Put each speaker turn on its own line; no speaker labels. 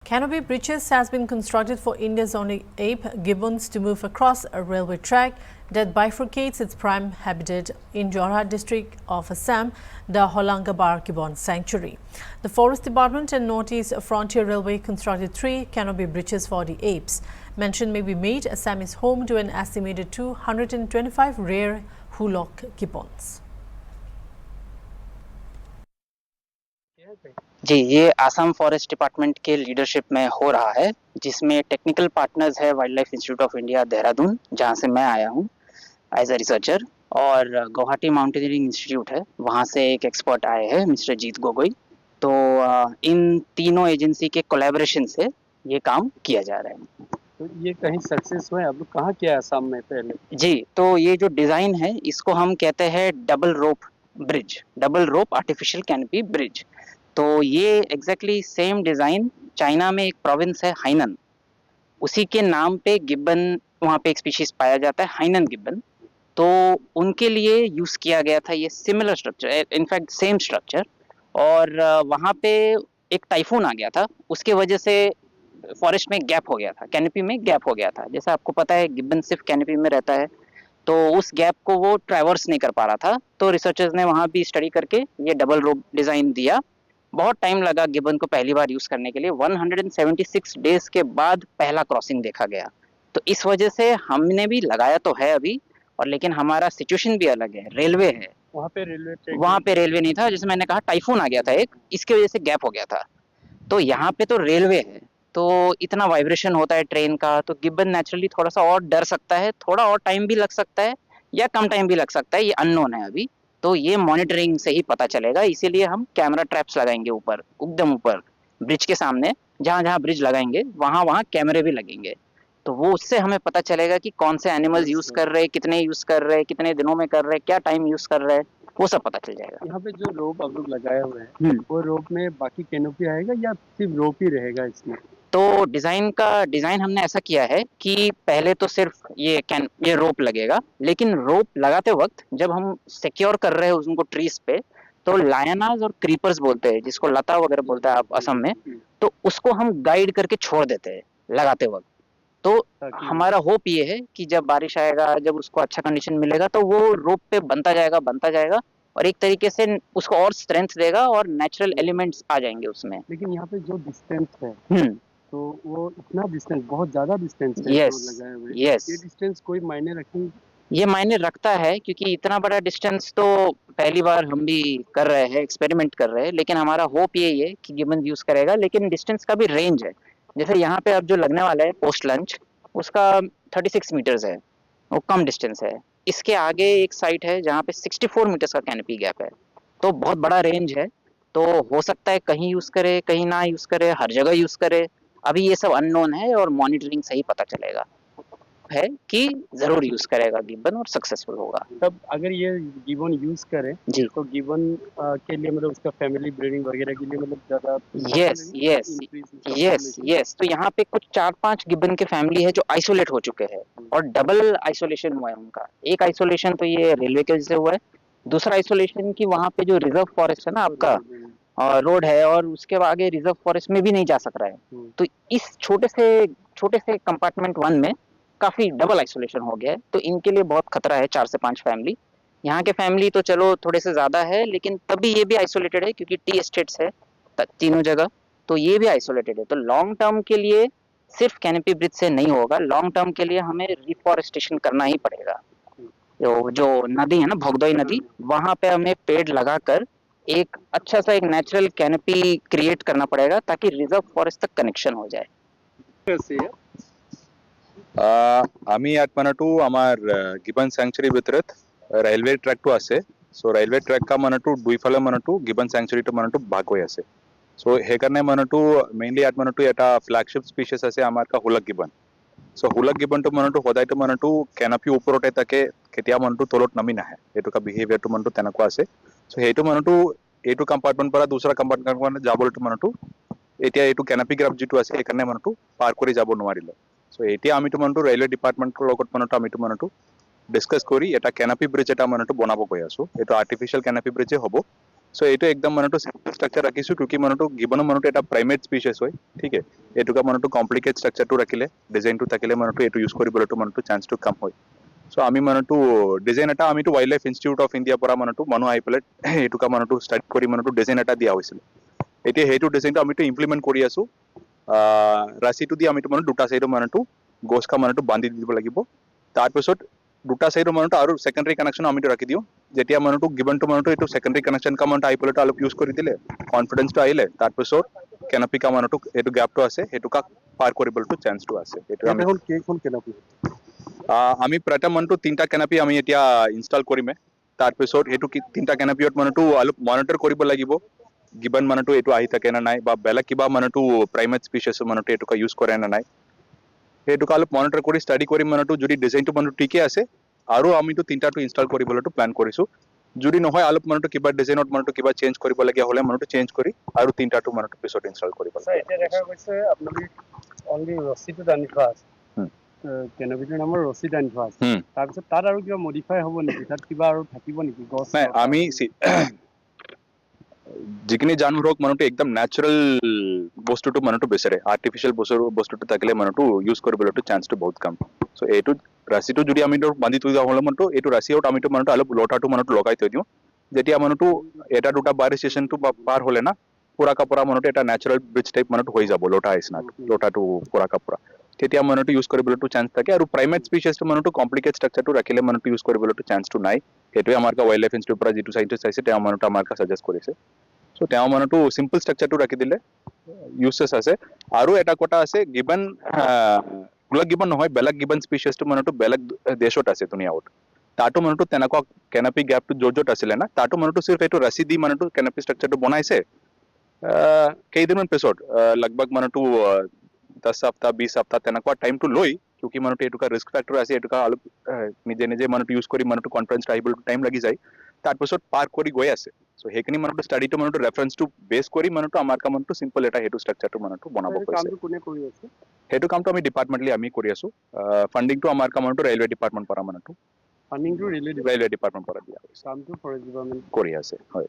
Canopy bridges has been constructed for India's only ape, gibbons, to move across a railway track that bifurcates its prime habitat in Jorhat district of Assam, the Holangabar Gibbon Sanctuary. The Forest Department and Northeast Frontier Railway constructed 3 canopy bridges for the apes. Mention may be made, Assam is home to an estimated 225 rare Hulok gibbons.
जी, ये Assam forest department के leadership में हो रहा है, जिसमें technical partners है wild life institute of India Dehradun, जहां से मैं आया हूं एज अ रिसर्चर, और गुवाहाटी माउंटेनियरिंग इंस्टीट्यूट है, वहां से एक एक्सपर्ट आए हैं मिस्टर जीत गोगोई। तो इन तीनों एजेंसी के कोलैबोरेशन से ये काम किया जा रहा है।
तो ये कहीं सक्सेस हुआ है? आप लोग कहाँ किया है आसाम में पहले?
जी, तो ये जो डिज़ाइन है इसको हम कहते हैं डबल रोप ब्रिज, डबल रोप आर्टिफिशियल कैनोपी ब्रिज। तो ये एग्जैक्टली सेम डिज़ाइन चाइना में एक प्रोविंस है हाइनन, उसी के नाम पे गिब्बन, वहाँ पे एक स्पीशीज पाया जाता है हाइनन गिब्बन, तो उनके लिए यूज़ किया गया था ये similar structure, in fact same structure. और वहाँ पे एक टाइफून आ गया था, उसके वजह से फॉरेस्ट में गैप हो गया था, कैनोपी में गैप हो गया था। जैसा आपको पता है गिब्बन सिर्फ कैनोपी में रहता है, तो उस गैप को वो ट्रैवर्स नहीं कर पा रहा था, तो रिसर्चर्स ने वहाँ भी स्टडी करके ये डबल रोप डिज़ाइन दिया। बहुत टाइम लगा गिब्बन को पहली बार यूज़ करने के लिए, 176 डेज के बाद पहला क्रॉसिंग देखा गया। तो इस वजह से हमने भी लगाया तो है अभी, और लेकिन हमारा सिचुएशन भी अलग है, रेलवे है
वहाँ पे
रेलवे नहीं था, जैसे मैंने कहा टाइफून आ गया था एक, इसकी वजह से गैप हो गया था। तो यहाँ पे तो रेलवे है, तो इतना वाइब्रेशन होता है ट्रेन का, तो गिब्बन नेचुरली थोड़ा सा और डर सकता है, थोड़ा और टाइम भी लग सकता है या कम टाइम भी लग सकता है, ये अननोन है अभी। तो ये मॉनिटरिंग से ही पता चलेगा, इसीलिए हम कैमरा ट्रैप्स लगाएंगे ऊपर, एकदम ऊपर ब्रिज के सामने, जहाँ जहाँ ब्रिज लगाएंगे वहाँ वहाँ कैमरे भी लगेंगे, तो वो उससे हमें पता चलेगा कि कौन से एनिमल्स यूज कर रहे हैं, कितने यूज कर रहे हैं, कितने दिनों में कर रहे हैं, क्या टाइम यूज कर रहे हैं, वो सब पता चल जाएगा।
यहाँ पे जो रोप आप लोग लगाए हुए हैं, वो रोप में बाकी कैनोपी आएगा या सिर्फ रोप ही रहेगा इसमें?
तो डिज़ाइन हमने ऐसा किया है कि पहले तो सिर्फ ये रोप लगेगा, लेकिन रोप लगाते वक्त जब हम सिक्योर कर रहे हैं उनको ट्रीज पे, तो लायनाज और क्रीपर्स बोलते हैं, जिसको लता वगैरह बोलता है आप असम में, तो उसको हम गाइड करके छोड़ देते हैं लगाते वक्त। तो हमारा होप ये है कि जब बारिश आएगा, जब उसको अच्छा कंडीशन मिलेगा, तो वो रोप पे बनता जाएगा और एक तरीके से उसको और स्ट्रेंथ देगा और नेचुरल एलिमेंट्स आ जाएंगे उसमें।
लेकिन यहाँ पे जो डिस्टेंस है, तो वो इतना डिस्टेंस, बहुत ज्यादा डिस्टेंस है लगाए हुए। ये डिस्टेंस कोई मायने रखेंगे?
ये मायने रखता है, क्योंकि इतना बड़ा डिस्टेंस तो पहली बार हम भी कर रहे हैं, एक्सपेरिमेंट कर रहे हैं, लेकिन हमारा होप यही है कि गिब्बन यूज करेगा, लेकिन डिस्टेंस का भी रेंज है। जैसे यहाँ पे अब जो लगने वाला है पोस्ट लंच, उसका 36 मीटर्स है, वो कम डिस्टेंस है। इसके आगे एक साइट है जहाँ पे 64 मीटर्स का कैनोपी गैप है, तो बहुत बड़ा रेंज है। तो हो सकता है कहीं यूज करे, कहीं ना यूज करे, हर जगह यूज करे, अभी ये सब अननोन है और मॉनिटरिंग से ही पता चलेगा है कि जरूर यूज करेगा गिब्बन और सक्सेसफुल होगा।
तब अगर ये गिब्बन यूज करे
जी,
तो गिब्बन के लिए मतलब उसका फैमिली ब्रीडिंग वगैरह के लिए मतलब ज्यादा
यस तो यहाँ पे कुछ 4-5 गिब्बन के फैमिली है जो आइसोलेट हो चुके हैं और डबल आइसोलेशन हुआ है उनका। एक आइसोलेशन तो ये रेलवे के वजह से हुआ है, दूसरा आइसोलेशन की वहाँ पे जो रिजर्व फॉरेस्ट है ना आपका, रोड है और उसके आगे रिजर्व फॉरेस्ट में भी नहीं जा सक रहा है, तो इस छोटे से कंपार्टमेंट 1 में काफी डबल आइसोलेशन हो गया है। तो इनके लिए बहुत खतरा है, 4 से 5 फैमिली। यहाँ के फैमिली तो चलो थोड़े से ज्यादा है, लेकिन तभी ये भी आइसोलेटेड है क्योंकि टी एस्टेट्स है तीनों जगह, तो ये भी आइसोलेटेड है। तो लॉन्ग टर्म के लिए सिर्फ कैनोपी ब्रिज से नहीं होगा, लॉन्ग टर्म के लिए हमें रिफॉरेस्टेशन करना ही पड़ेगा। जो नदी है ना, भोगदोई नदी, वहां पे हमें पेड़ लगाकर एक अच्छा सा एक नेचुरल कैनोपी क्रिएट करना पड़ेगा ताकि रिजर्व फॉरेस्ट तक कनेक्शन हो जाए।
আমি ইয়াত মানেতো আমাৰ গিবন চেংচুৰী ভিতৰত ৰেলৱে ট্ৰেকটো আছে। চ' ৰেলৱে ট্ৰেক কা মানেতো দুইফালে মানেতো গিবন চেংচুৰীটো মানেতো ভাগ হৈ আছে। চ' সেইকাৰণে মানেতো মেইনলি ইয়াত মানেতো এটা ফ্লেগশ্বিপ স্পীচিছ আছে আমাৰ কা হুলক গিবন। চ' হুলক গিবনটো মানেতো সদায়তো মানেতো কেনপি ওপৰতে থাকে, কেতিয়া মানেতো তলত নামি নাহে, এইটো কা বিহেভিয়াৰটো মানেতো তেনেকুৱা আছে। চ' সেইটো মানেতো এইটো কম্পাৰ্টমেণ্ট পৰা দুসৰা কম্পাৰ্টমেণ্ট যাবলৈতো মানেতো এতিয়া এইটো কেনপি গ্ৰাফ যিটো আছে সেইকাৰণে মানেতো পাৰ কৰি যাব নোৱাৰিলে। চ' এতিয়া আমিতো মানেতো ৰেলৱে ডিপাৰ্টমেণ্টৰ লগত মানেতো আমিতো ডিছকাছ কৰি এটা কেনপি ব্ৰিজ এটা মানেতো বনাব গৈ আছো। এইটো আৰ্টিফিচিয়েল কেনপি ব্ৰিজে হ'ব। সো এইটো একদম মানুহটো সিম্পল স্ট্ৰাকচাৰ ৰাখিছো কিউকি মানুহটো গিবনৰ মানুহটো এটা প্ৰাইমেট স্পিচিছ হয় ঠিক আছে এইটোকা মানুহটো কমপ্লিকেট স্ট্ৰাকচাৰটো ৰাখিলে ডিজাইনটো থাকিলে মানুহটো এইটো ইউজ কৰিবলৈটো মানুহটো চান্সটো কম হয় সো আমি মানুহটো ডিজাইন এটা আমিতো wild life institute of India পৰা মানুহটো মানুহ আহি পেলাই এইটোকা মানুহটো ষ্টাডি কৰি মানুহটো ডিজাইন এটা দিয়া হৈছিল এতিয়া সেইটো ডিজাইনটো আমিতো ইমপ্লিমেন্ট কৰি আছো ৰাছিটো দি আমিতো মানে দুটা সাইডৰ মানুহটো গোছকা মানুহটো বান্ধি দিব লাগিব তাৰপিছত দুটা সাইডৰ মানুহটো আৰু সেকেন্ডাৰী কানেকশন আমিতো ৰাখি দিও যেতিয়া মানুহটো গিবনটো মানুহটো এইটো সেকেন্ডাৰী কানেকশন কা মানুহটো আহি পেলাই অলপ ইউজ কৰি দিলে কনফিডেন্সটো আহিলে তাৰপিছত কেনপি কা মানুহটো এইটো গ্যাপটো আছে সেইটোকা পাৰ কৰিবলৈটো চান্সটো আছে এইটো আমি
এখন কেইখন কেনপি
আমি প্ৰথম মানুহটো তিনটা কেনপি আমি এতিয়া ইনষ্টল কৰিমে তাৰপিছত এইটো তিনটা কেনপিত মানুহটো অলপ মনিটৰ কৰিব লাগিব গিবন মানুহটো এইটো আহি থাকে না নাই বা বেলেগ কিবা মানুহটো প্ৰাইমেট স্পিচিছ মানুহটো এইটোকা ইউজ কৰে না নাই সেইটোকা অলপ মনিটৰ কৰি ষ্টাডি কৰি মানুহটো যদি ডিজাইনটো মানুহটো ঠিকে আছে আৰু আমিতো তিনটাটো ইনষ্টল কৰিবলৈটো প্লান কৰিছো যদি নহয় অলপ মানুহটো কিবা ডিজাইনত মানুহটো কিবা চেঞ্জ কৰিবলগীয়া হলে মানুহটো চেঞ্জ কৰি আৰু তিনটাটো মানুহটো পিছত ইনষ্টল কৰিব
এতিয়া দেখা গৈছে আপোনালোকে অনলি ৰছিটো টানি থোৱা আছে কেনপিটোৰ নামৰ ৰছী টানি থোৱা আছে তাৰপিছত তাত আৰু কিবা মডিফাই হ'ব নেকি তাত কিবা আৰু থাকিব নেকি গছ
নাই আমি যিখিনি জানুৱাৰক মানুহটো একদম নেচাৰেল বস্তুটো মানুহটো বিচাৰে আৰ্টিফিচিয়েল বস্তুটো থাকিলে মানুহটো ইউজ কৰিবলৈটো চান্সটো বহুত কম সো এইটো ৰাছিটো যদি আমি বান্ধি থৈ যাওঁ হলে মানুহটো এইটো ৰাছিও আমিতো মানুহটো অলপ লতাটো মানুহটো লগাই থৈ দিওঁ যেতিয়া মানুহটো এটা দুটা বাৰ ষ্টেচনটো পাৰ হলে না পুৰা কাপৰা মানুহটো এটা নেচাৰেল ব্ৰিজ টাইপ মানুহটো হৈ যাব লতা নিচিনা লতাটো পুৰা কাপৰা তেতিয়া মানুহটো ইউজ কৰিবলৈটো চান্স থাকে আৰু প্ৰাইমেট স্পিচিছটো মানুহটো কমপ্লিকেট ষ্ট্ৰাকচাৰটো ৰাখিলে মানুহটো ইউজ কৰিবলৈটো চান্সটো নাই সেইটোৱে আমাৰ ওয়াইল্ড লাইফ ইনষ্টিটিউট পৰা যিটো সাইন্টিষ্ট চাইছে তেওঁ মানুহটো আমাৰ সাজেষ্ট কৰিছে সো তেওঁ মানুহটো সিম্পল ষ্ট্ৰাকচাৰটো ৰাখি দিলে ইউজেছ আছে আৰু এটা কথা আছে গিবন গিবন নহয় বেলেগ গিবন স্পিচিছটো মানুহটো বেলেগ দেশত আছে দুনিয়াত তাতো মানুহটো তেনেকুৱা কেনপি গ্যাপটো য'ত আছিলে না তাতো মানুহটো সিৰ্ফ এইটো ৰাছি দি মানুহটো কেনপি ষ্ট্ৰাকচাৰটো বনাইছে কেইদিনমান পিছত লগভগ মানুহটো 10 সপ্তাহ 20 সপ্তাহ তেনেকুৱা টাইমটো লৈ কিউকি মানুহটো এইটোকা ৰিস্ক ফেক্টৰ আছে এইটোকা অলপ নিজে নিজে মানুহটো ইউজ কৰি মানুহটো কনফিডেন্স আহিবলৈ টাইম লাগি যায় তাৰপিছত পাৰ কৰি গৈ আছে সো সেইখিনি মানুহটো ষ্টাডিটো মানুহটো ৰেফাৰেন্সটো বেছ কৰি মানুহটো আমাৰ কামটো সিম্পল এটা সেইটো ষ্ট্ৰাকচাৰটো মানুহটো বনাব কৈছে
কামটো কোনে কৰি আছে
সেইটো কামটো আমি ডিপাৰ্টমেন্টলি আমি কৰি আছো ফান্ডিংটো আমাৰ কামটো ৰেলৱে ডিপাৰ্টমেন্ট পৰা মানুহটো
ফান্ডিংটো
ৰেলৱে ডিপাৰ্টমেন্ট পৰা দিয়া হৈছে
কামটো ফৰেষ্ট ডিপাৰ্টমেন্ট
কৰি আছে হয়